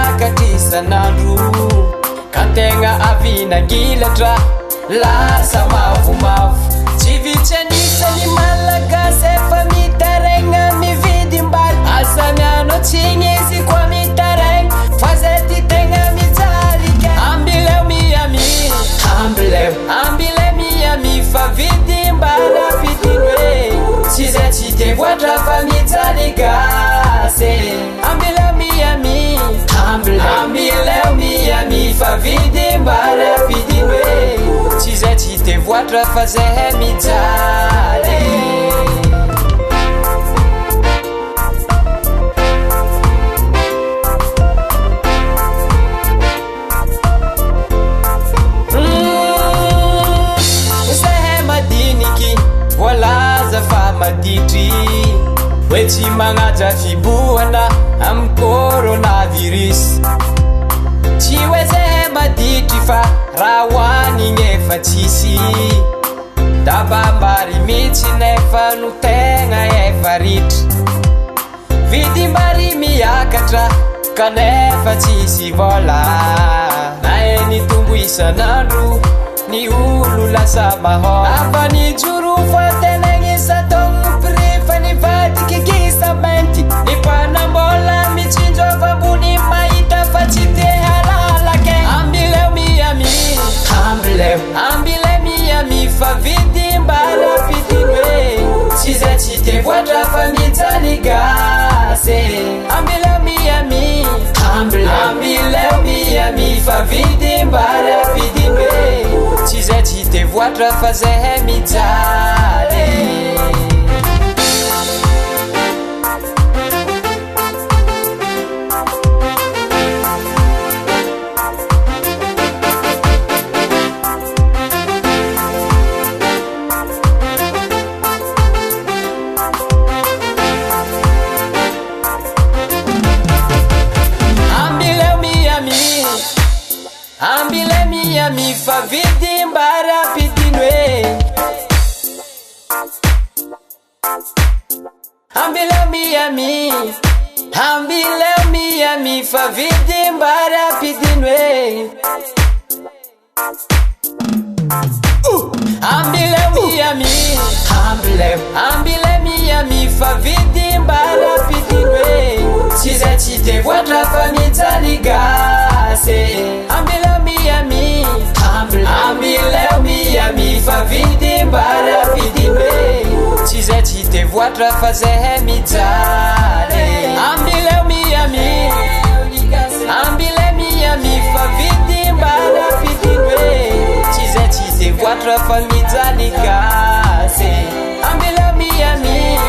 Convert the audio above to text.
Miakatisanandru Kantenga avina ngilatra Lasa mavu Chivichanisa ni malagase Fa mitarenga mividi mbali Asamiano chingisi kwa mitareng Fazeti tenga mitalike Ambile miyami Ambile miyami Fa vidi mbala pitinwe Chize chite watra fa mitaligase Ambile miyami Ambile miyami Fa vidi mbala pitinwe Chize chite watra fa zehe mitale Maditri Wechi mangaja fibuana am coronavirus Chiweze maditri fa rawani ngefa chisi Dabambari michi nefa nutenga efa rit Vidimbari miyakatra kanefa chisi vola Naeni tumbuisa nandru ni ulula samaho Ava ni juru fatene Satong prifa ni fati kikisa menti Ni panambola michinjo fabuni maita fachite halalake Ambile miyami Ambile miyami Favidi mbala pitinwe Chize chite watra famita ligase Ambile miyami Ambile miyami Favidi mbala pitinwe Chize chite watra fazehe mitale Ambile miyami Favidi mbara pitinwe Ambile miyami Favidi mbara pitinwe Ambile miyami Favidi mbara pitinwe Chize chite watra famita ligase Ambile miyami Favidi mbara pitinwe Chize chite watra fazehe mitale Ambile miyami Favidi mbara pitinwe Chize chite watra famita ligase Ambile miyami